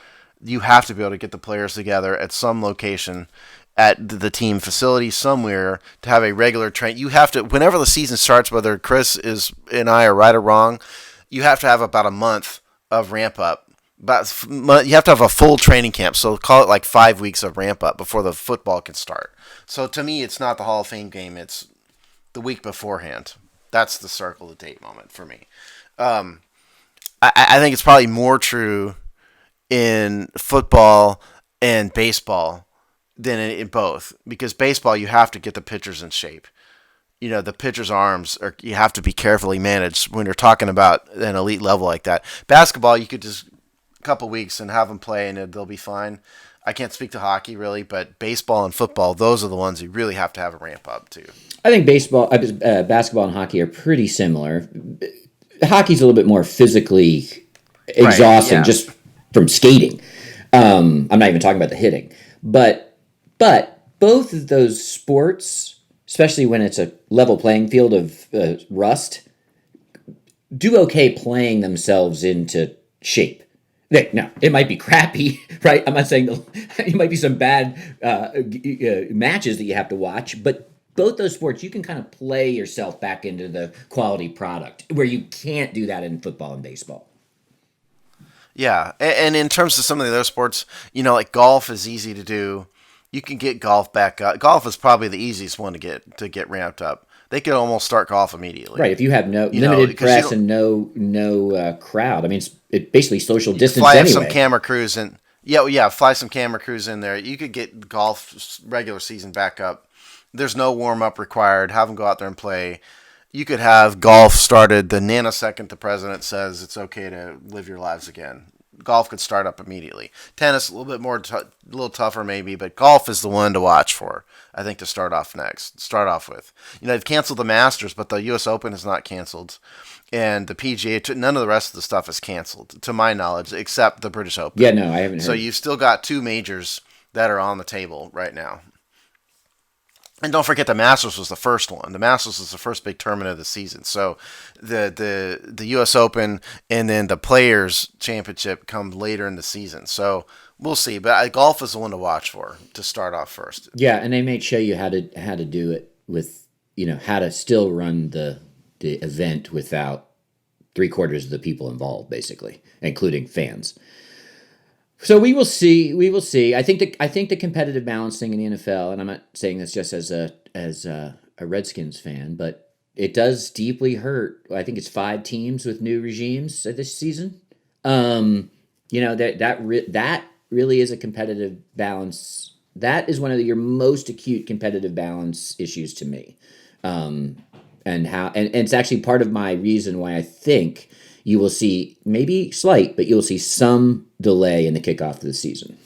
You have to be able to get the players together at some location at the team facility somewhere to have a regular train. You have to, whenever the season starts, whether Chris and I are right or wrong, you have to have about a month of ramp up. You have to have a full training camp, so call it like 5 weeks of ramp up before the football can start. So to me, it's not the Hall of Fame game; it's the week beforehand. That's the circle of date moment for me. I think it's probably more true in football and baseball than in both, because baseball you have to get the pitchers in shape. The pitcher's arms you have to be carefully managed when you're talking about an elite level like that. Basketball, you could just a couple weeks and have them play and they'll be fine. I can't speak to hockey really, but baseball and football, those are the ones you really have to have a ramp up to. I think basketball and hockey are pretty similar. Hockey's a little bit more physically exhausting, just from skating. I'm not even talking about the hitting, but both of those sports, especially when it's a level playing field of rust, do okay playing themselves into shape. Now, it might be crappy, right? I'm not saying it might be some bad matches that you have to watch, but both those sports, you can kind of play yourself back into the quality product, where you can't do that in football and baseball. Yeah, and in terms of some of the other sports, like golf is easy to do. You can get golf back up. Golf is probably the easiest one to get ramped up. They could almost start golf immediately. Right, if you have limited press and no crowd. I mean, it's basically social distance anyway. Fly some camera crews in. Fly some camera crews in there. You could get golf regular season back up. There's no warm up required. Have them go out there and play. You could have golf started the nanosecond the president says it's okay to live your lives again. Golf could start up immediately. Tennis a little bit more, a little tougher maybe, but golf is the one to watch for. I think to start off with. They've canceled the Masters, but the U.S. Open is not canceled, and the PGA. None of the rest of the stuff is canceled, to my knowledge, except the British Open. Yeah, no, I haven't heard. So you've still got two majors that are on the table right now. And don't forget, the Masters was the first one. The Masters was the first big tournament of the season. So the U.S. Open and then the Players Championship come later in the season. So we'll see. But golf is the one to watch for to start off first. Yeah, and they may show you how to do it with, how to still run the event without 3/4 of the people involved, basically, including fans. So we will see. We will see. I think the competitive balancing in the NFL, and I'm not saying this just as a Redskins fan, but it does deeply hurt. I think it's 5 teams with new regimes this season. Um, that really is a competitive balance. That is one of your most acute competitive balance issues to me. Um, and it's actually part of my reason why I think you will see maybe slight, but you'll see some delay in the kickoff of the season.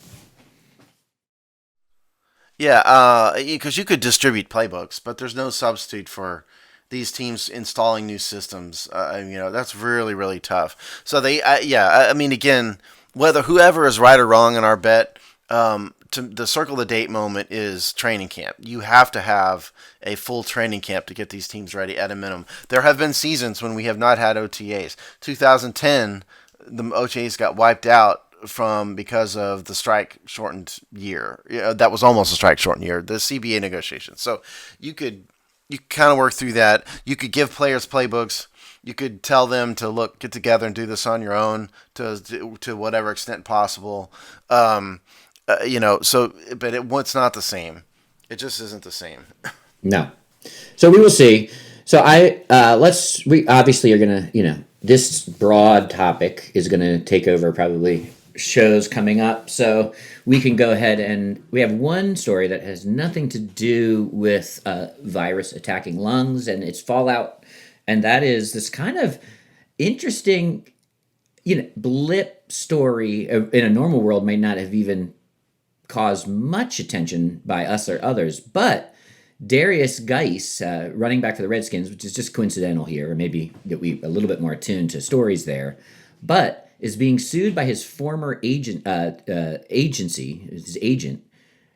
Yeah, because you could distribute playbooks, but there's no substitute for these teams installing new systems. That's really, really tough. So I mean, again, whether whoever is right or wrong in our bet, to the circle the date moment is training camp. You have to have a full training camp to get these teams ready at a minimum. There have been seasons when we have not had OTAs. 2010, the OTAs got wiped out because of the strike shortened year. That was almost a strike shortened year, the CBA negotiations. So you kind of work through that. You could give players playbooks. You could tell them to get together and do this on your own to whatever extent possible. But it's not the same. It just isn't the same. No. So we will see. So we obviously are gonna, this broad topic is gonna take over probably shows coming up. So we can go ahead and we have one story that has nothing to do with virus attacking lungs and its fallout, and that is this kind of interesting, blip story in a normal world may not have even caused much attention by us or others, but Darius Guice, running back for the Redskins, which is just coincidental here, or maybe that we a little bit more attuned to stories there, but is being sued by his former agency, his agent,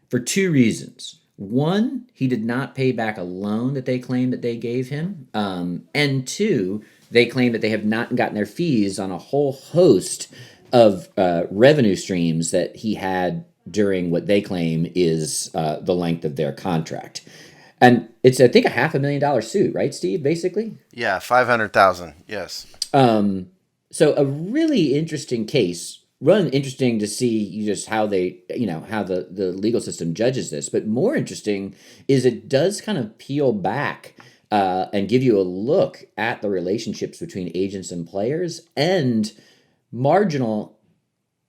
for 2 reasons. One, he did not pay back a loan that they claimed that they gave him, and 2, they claim that they have not gotten their fees on a whole host of revenue streams that he had during what they claim is the length of their contract. And it's, I think, a $500,000 suit, right, Steve, basically? Yeah, 500,000, yes. So a really interesting case, interesting to see just how they, how the legal system judges this. But more interesting is it does kind of peel back and give you a look at the relationships between agents and players and marginal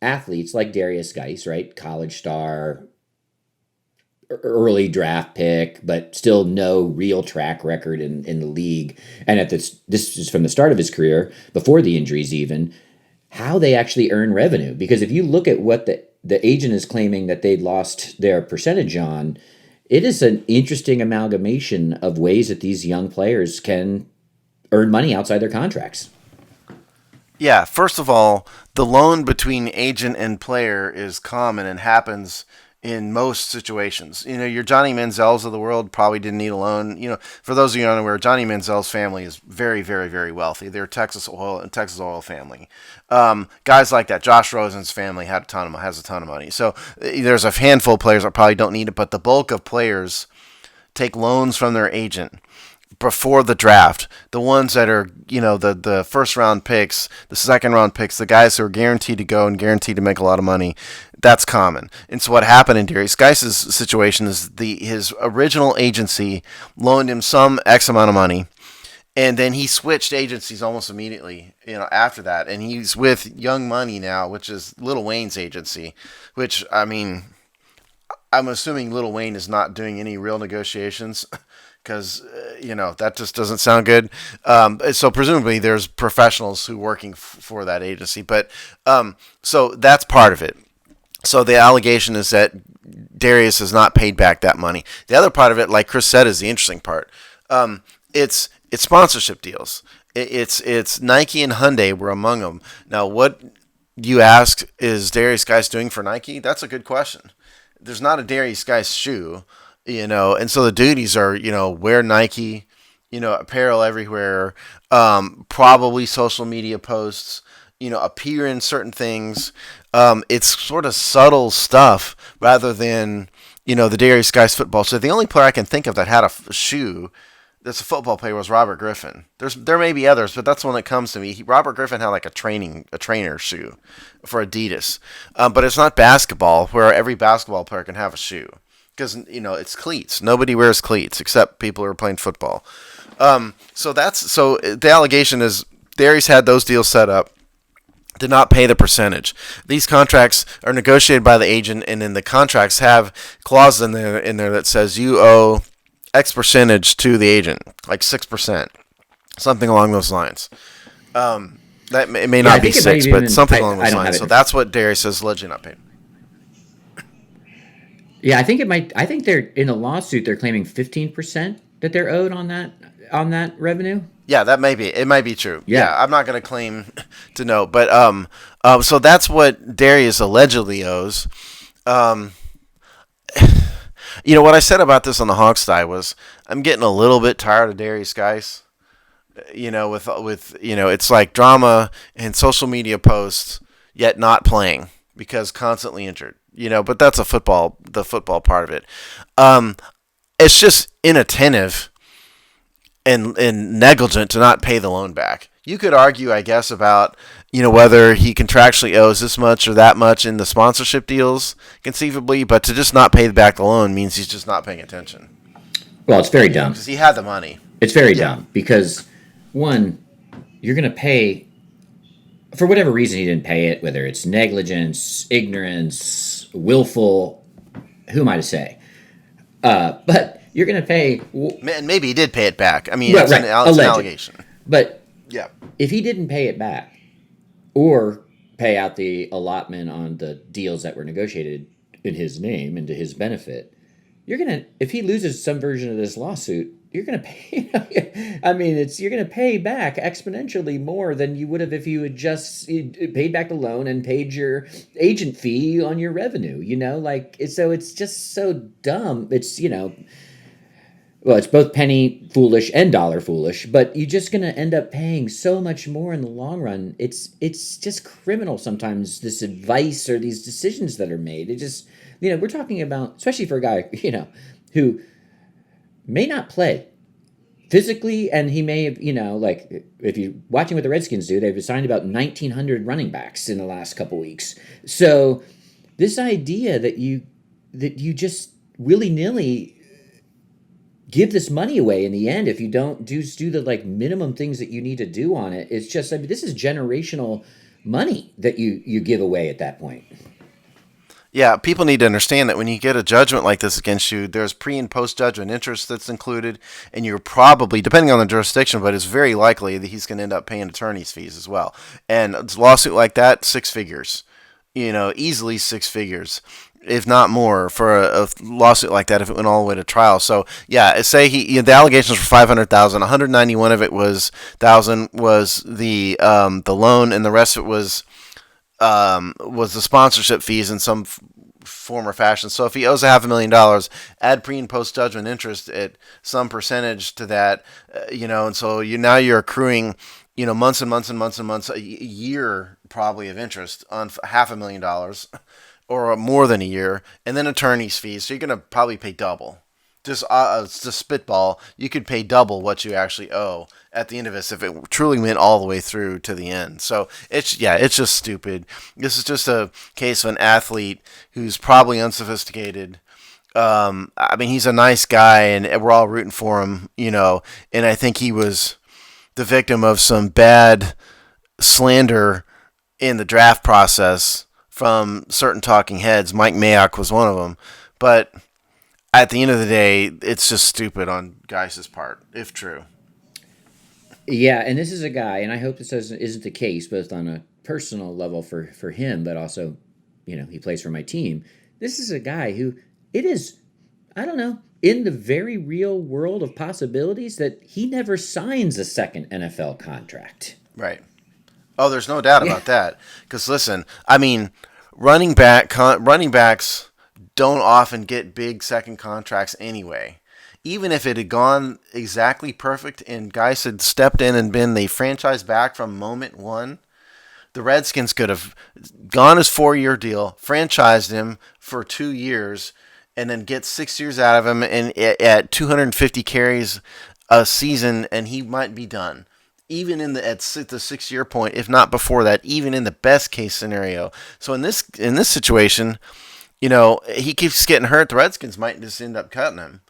athletes like Darius Guice, right? College star, early draft pick, but still no real track record in the league. And this is from the start of his career, before the injuries even, how they actually earn revenue. Because if you look at what the agent is claiming that they lost their percentage on, it is an interesting amalgamation of ways that these young players can earn money outside their contracts. Yeah, first of all, the loan between agent and player is common and happens in most situations. Your Johnny Manziel's of the world probably didn't need a loan. For those of you unaware, Johnny Manziel's family is very, very, very wealthy. They're Texas oil family. Guys like that. Josh Rosen's family has a ton of money. So there's a handful of players that probably don't need it, but the bulk of players take loans from their agent before the draft. The ones that are, the first round picks, the second round picks, the guys who are guaranteed to go and guaranteed to make a lot of money, that's common. And so what happened in Darius Guice's situation is his original agency loaned him some X amount of money, and then he switched agencies almost immediately, after that. And he's with Young Money now, which is Lil Wayne's agency, which, I mean, I'm assuming Lil Wayne is not doing any real negotiations because, that just doesn't sound good. So presumably there's professionals who are working for that agency. But so that's part of it. So the allegation is that Darius has not paid back that money. The other part of it, like Chris said, is the interesting part. It's sponsorship deals. It's Nike and Hyundai were among them. Now, what you ask is Darius Guice doing for Nike? That's a good question. There's not a Darius Guice shoe, and so the duties are, wear Nike, apparel everywhere, probably social media posts, appear in certain things. It's sort of subtle stuff rather than, the Darius Guice football. So the only player I can think of that had a shoe that's a football player was Robert Griffin. There may be others, but that's one that comes to me. Robert Griffin had like a trainer shoe for Adidas, but it's not basketball where every basketball player can have a shoe because it's cleats. Nobody wears cleats except people who are playing football. So the allegation is Darius had those deals set up. Did not pay the percentage. These contracts are negotiated by the agent, and then the contracts have clauses in there that says you owe X percentage to the agent, like 6%, something along those lines. It may not be 6, but something along those lines. So that's what Darius says allegedly not paid. Yeah, I think it might. I think they're in a lawsuit. They're claiming 15% that they're owed on that revenue. Yeah, that may be. It might be true. Yeah, I'm not going to claim to know, but so that's what Darius allegedly owes. What I said about this on the Hogstye was I'm getting a little bit tired of Darius Guice. With it's like drama and social media posts, yet not playing because constantly injured. But that's the football part of it. It's just inattentive and negligent to not pay the loan back. You could argue, I guess, about whether he contractually owes this much or that much in the sponsorship deals, conceivably, but to just not pay back the loan means he's just not paying attention. Well, it's very dumb because he had the money. It's very dumb because one, you're going to pay for whatever reason he didn't pay it, whether it's negligence, ignorance, willful. Who am I to say? But you're going to pay. And maybe he did pay it back. I mean, it's an allegation. But if he didn't pay it back or pay out the allotment on the deals that were negotiated in his name and to his benefit, if he loses some version of this lawsuit, you're going to pay. I mean, you're going to pay back exponentially more than you would have if you had just paid back the loan and paid your agent fee on your revenue. So it's just so dumb. It's well, it's both penny foolish and dollar foolish, but you're just going to end up paying so much more in the long run. It's just criminal sometimes, this advice or these decisions that are made. It just, we're talking about, especially for a guy, who may not play physically, and he may have, like if you're watching what the Redskins do, they've assigned about 1,900 running backs in the last couple weeks. So this idea that you just willy-nilly give this money away in the end if you don't do the like minimum things that you need to do on it. It's just, this is generational money that you give away at that point. Yeah, people need to understand that when you get a judgment like this against you, there's pre- and post-judgment interest that's included, and you're probably, depending on the jurisdiction, but it's very likely that he's going to end up paying attorney's fees as well. And a lawsuit like that, 6 figures, easily 6 figures. If not more, for a lawsuit like that, if it went all the way to trial. So yeah, say the allegations were $500,000, 191 of it was the loan, and the rest of it was the sponsorship fees in some form or fashion. So if he owes $500,000, add pre and post judgment interest at some percentage to that, and so you're accruing, months and months and months and months, a year probably of interest on $500,000. Or more than a year, and then attorney's fees. So you're going to probably pay double. Just spitball, you could pay double what you actually owe at the end of this if it truly went all the way through to the end. So it's just stupid. This is just a case of an athlete who's probably unsophisticated. I mean, he's a nice guy, and we're all rooting for him, and I think he was the victim of some bad slander in the draft process from certain talking heads. Mike Mayock was one of them. But at the end of the day, it's just stupid on Guice's part, if true. Yeah, and this is a guy, and I hope this isn't the case, both on a personal level for him, but also, he plays for my team. This is a guy who, it is, I don't know, in the very real world of possibilities that he never signs a second NFL contract. Right. Oh, there's no doubt about that. Because listen, I mean, running backs don't often get big second contracts anyway. Even if it had gone exactly perfect and Guice had stepped in and been the franchise back from moment one, the Redskins could have gone his 4-year deal, franchised him for 2 years, and then get 6 years out of him and at 250 carries a season and he might be done. Even at the 6 year point, if not before that, even in the best case scenario. So in this situation, he keeps getting hurt. The Redskins might just end up cutting him.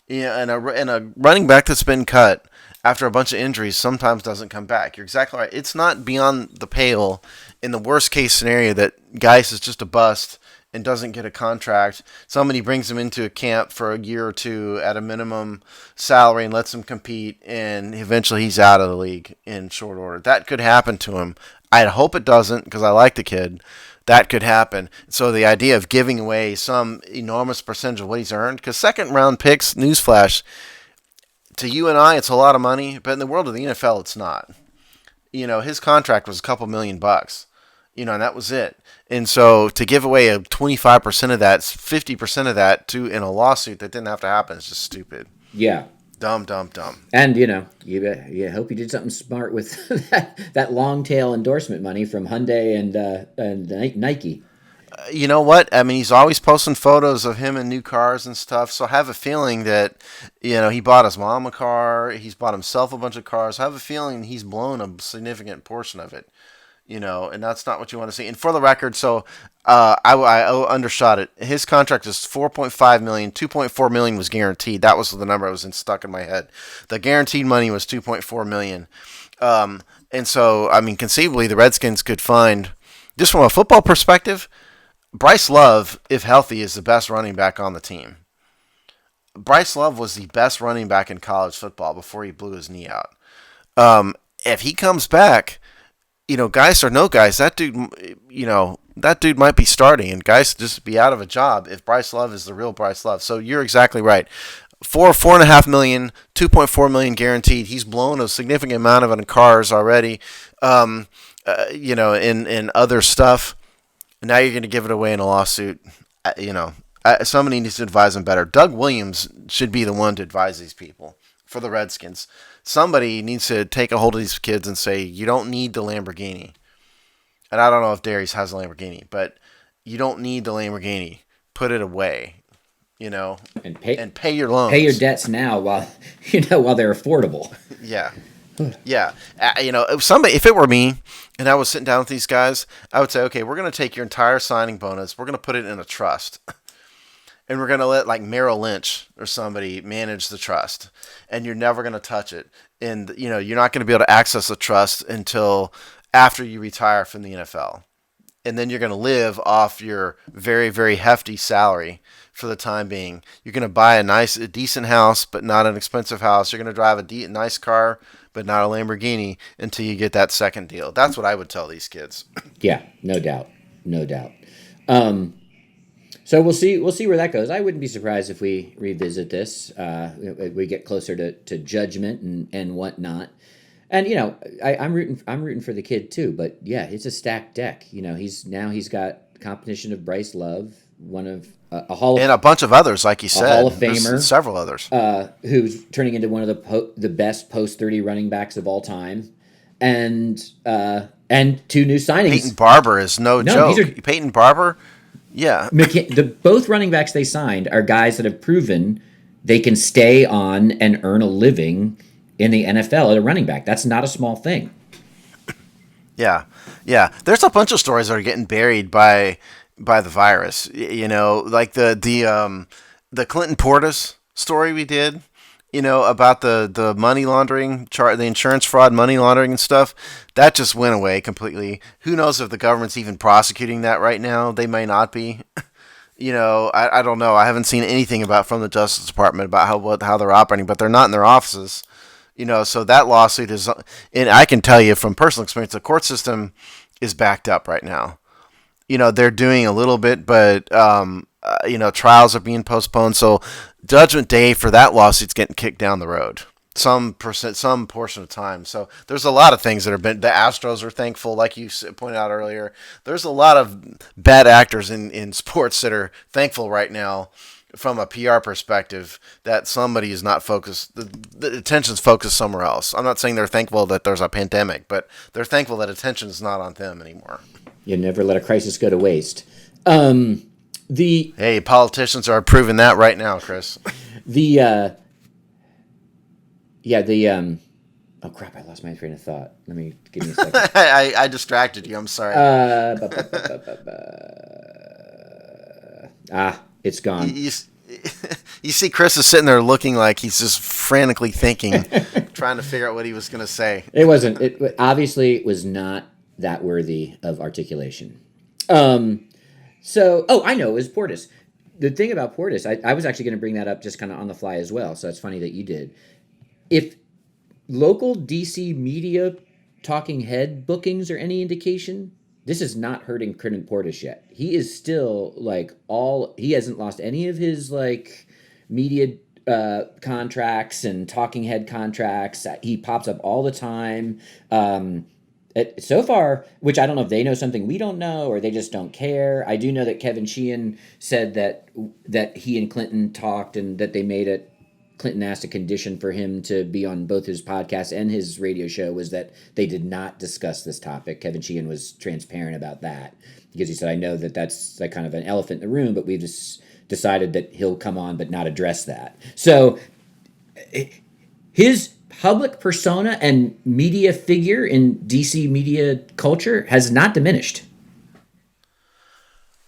Yeah, and a running back that's been cut after a bunch of injuries sometimes doesn't come back. You're exactly right. It's not beyond the pale in the worst case scenario that Guice is just a bust and doesn't get a contract. Somebody brings him into a camp for a year or two at a minimum salary and lets him compete, and eventually he's out of the league in short order. That could happen to him. I hope it doesn't because I like the kid. That could happen. So the idea of giving away some enormous percentage of what he's earned, because second round picks, newsflash, to you and I, it's a lot of money, but in the world of the NFL, it's not. His contract was a couple $1,000,000, and that was it. And so to give away a 25% of that, 50% of that in a lawsuit that didn't have to happen is just stupid. Yeah. Dumb. And, you hope you did something smart with that long tail endorsement money from Hyundai and Nike. You know what? I mean, he's always posting photos of him in new cars and stuff. So I have a feeling that, he bought his mom a car. He's bought himself a bunch of cars. I have a feeling he's blown a significant portion of it. And that's not what you want to see. And for the record, so I undershot it. His contract is $4.5 million. $2.4 million was guaranteed. That was the number that was stuck in my head. The guaranteed money was $2.4 million. And so, I mean, conceivably, the Redskins could find, just from a football perspective, Bryce Love, if healthy, is the best running back on the team. Bryce Love was the best running back in college football before he blew his knee out. If he comes back, Guice or no Guice, that dude might be starting, and Guice just be out of a job if Bryce Love is the real Bryce Love. So you're exactly right. $4.5 million, $2.4 million guaranteed. He's blown a significant amount of it in cars already, in other stuff. Now you're going to give it away in a lawsuit. Somebody needs to advise him better. Doug Williams should be the one to advise these people for the Redskins. Somebody needs to take a hold of these kids and say, you don't need the Lamborghini. And I don't know if Darius has a Lamborghini, but you don't need the Lamborghini. Put it away, and pay your loans. Pay your debts now while they're affordable. Yeah. Yeah. If it were me and I was sitting down with these guys, I would say, okay, we're going to take your entire signing bonus. We're going to put it in a trust. And we're going to let like Merrill Lynch or somebody manage the trust. And you're never going to touch it. And, you're not going to be able to access the trust until after you retire from the NFL. And then you're going to live off your very, very hefty salary for the time being. You're going to buy a decent house, but not an expensive house. You're going to drive a nice car, but not a Lamborghini until you get that second deal. That's what I would tell these kids. Yeah, no doubt. So we'll see where that goes. I wouldn't be surprised if we revisit this. We get closer to judgment and whatnot. And I'm rooting for the kid too. But yeah, it's a stacked deck. He's got competition of Bryce Love, one of a Hall of, and a bunch of others, like you said, Hall of Famer, there's several others, who's turning into one of the best post 30 running backs of all time, and two new signings. Peyton Barber is no joke. Peyton Barber. Yeah. Both running backs they signed are guys that have proven they can stay on and earn a living in the NFL at a running back. That's not a small thing. Yeah. There's a bunch of stories that are getting buried by the virus. Like the Clinton Portis story we did. About the money laundering, the insurance fraud, money laundering and stuff, that just went away completely. Who knows if the government's even prosecuting that right now? They may not be. I don't know. I haven't seen anything from the Justice Department about how they're operating, but they're not in their offices. So that lawsuit is, and I can tell you from personal experience, the court system is backed up right now. They're doing a little bit, but trials are being postponed. So judgment day for that lawsuit's getting kicked down the road. Some portion of time. So there's a lot of things that the Astros are thankful, like you pointed out earlier. There's a lot of bad actors in sports that are thankful right now from a PR perspective that somebody is not focused, the attention's focused somewhere else. I'm not saying they're thankful that there's a pandemic, but they're thankful that attention is not on them anymore. You never let a crisis go to waste. Hey, politicians are proving that right now, Chris. Yeah, the oh crap, I lost my train of thought. Let me give me a second. I distracted you. I'm sorry. It's gone. You see Chris is sitting there looking like he's just frantically thinking, trying to figure out what he was going to say. It wasn't. It obviously it was not that worthy of articulation. I know, it was Portis. The thing about Portis, I was actually going to bring that up just kind of on the fly as well, so it's funny that you did. If local DC media talking head bookings are any indication, this is not hurting Clinton Portis yet. He is still he hasn't lost any of his media contracts and talking head contracts. He pops up all the time. So far, which I don't know if they know something we don't know or they just don't care. I do know that Kevin Sheehan said that he and Clinton talked and that they made it. Clinton asked a condition for him to be on both his podcast and his radio show was that they did not discuss this topic. Kevin Sheehan was transparent about that because he said, I know that that's like kind of an elephant in the room, but we've just decided that he'll come on but not address that. So his public persona and media figure in DC media culture has not diminished.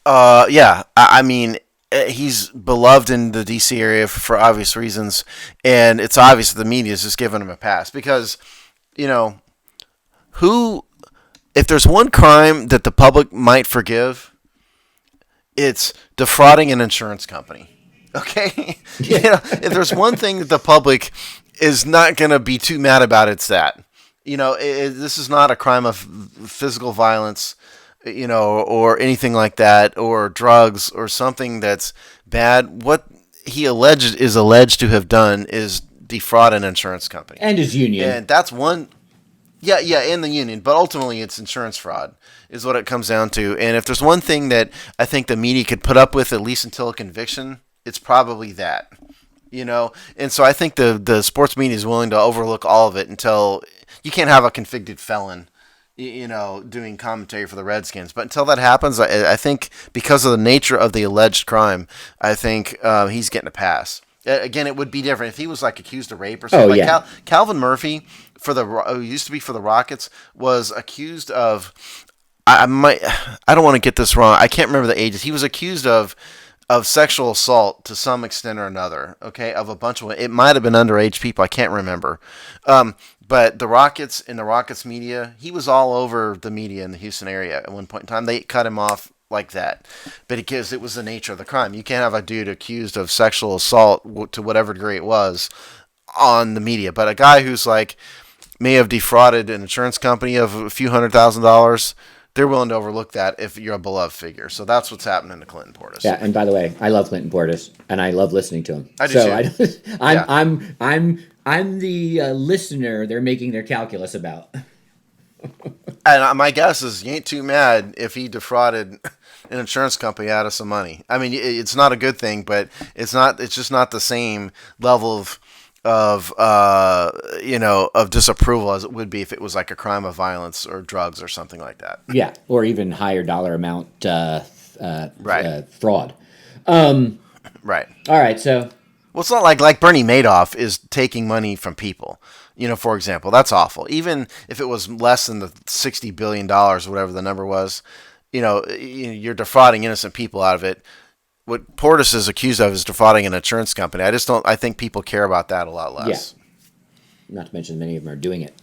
Yeah. I mean, he's beloved in the DC area for obvious reasons, and it's obvious that the media is just giving him a pass because, if there's one crime that the public might forgive, it's defrauding an insurance company. Okay? If there's one thing that the public is not going to be too mad about, it's that. This is not a crime of physical violence, or anything like that, or drugs, or something that's bad. What he is alleged to have done is defraud an insurance company and his union, and that's one. Yeah, and the union, but ultimately it's insurance fraud is what it comes down to. And if there's one thing that I think the media could put up with at least until a conviction, it's probably that. And so I think the sports media is willing to overlook all of it until you can't have a convicted felon doing commentary for the Redskins. But until that happens, I think because of the nature of the alleged crime, I think he's getting a pass. Again, it would be different if he was accused of rape or something. Calvin Murphy, who used to be for the Rockets, was accused of. I don't want to get this wrong. I can't remember the ages. He was accused of sexual assault to some extent or another. Okay, of a bunch of it might have been underage people. I can't remember. But the Rockets media, he was all over the media in the Houston area at one point in time. They cut him off like that. But because it was the nature of the crime. You can't have a dude accused of sexual assault to whatever degree it was on the media. But a guy who's may have defrauded an insurance company of a few $100,000, they're willing to overlook that if you're a beloved figure. So that's what's happening to Clinton Portis. Yeah, and by the way, I love Clinton Portis, and I love listening to him. I do too. I'm the listener they're making their calculus about. And my guess is you ain't too mad if he defrauded an insurance company out of some money. I mean, it's not a good thing, but it's just not the same level of disapproval as it would be if it was like a crime of violence or drugs or something like that. Yeah, or even higher dollar amount fraud. Right. All right, so. Well, it's not like Bernie Madoff is taking money from people. For example, that's awful. Even if it was less than the $60 billion, or whatever the number was, you're defrauding innocent people out of it. What Portis is accused of is defrauding an insurance company. I think people care about that a lot less. Yeah. Not to mention many of them are doing it.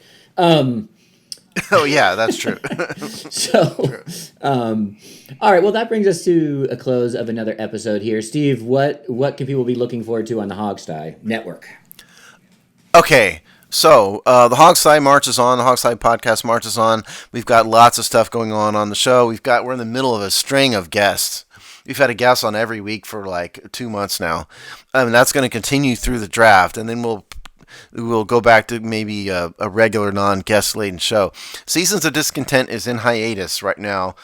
Oh, yeah, that's true. So, all right. Well, that brings us to a close of another episode here. Steve, what can people be looking forward to on the Hogsty Network? Okay. So, the Hogsty marches on. The Hogsty podcast marches on. We've got lots of stuff going on the show. We're in the middle of a string of guests. We've had a guest on every week for 2 months now. And that's going to continue through the draft. And then we'll go back to maybe a regular non-guest laden show. Seasons of Discontent is in hiatus right now.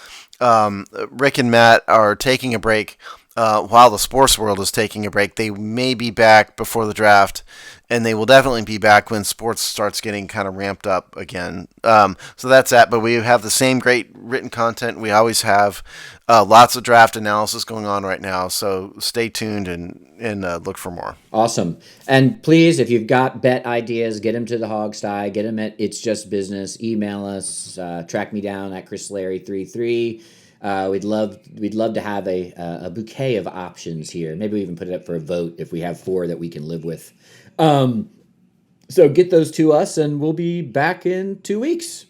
Rick and Matt are taking a break. while the sports world is taking a break. They may be back before the draft, and they will definitely be back when sports starts getting kind of ramped up again. So that's that. But we have the same great written content we always have. Lots of draft analysis going on right now. So stay tuned and look for more. Awesome. And please, if you've got bet ideas, get them to the Hogsty. Get them at It's Just Business. Email us. Track me down at ChrisLarry33. We'd love to have a bouquet of options here. Maybe we even put it up for a vote if we have 4 that we can live with. So get those to us, and we'll be back in 2 weeks.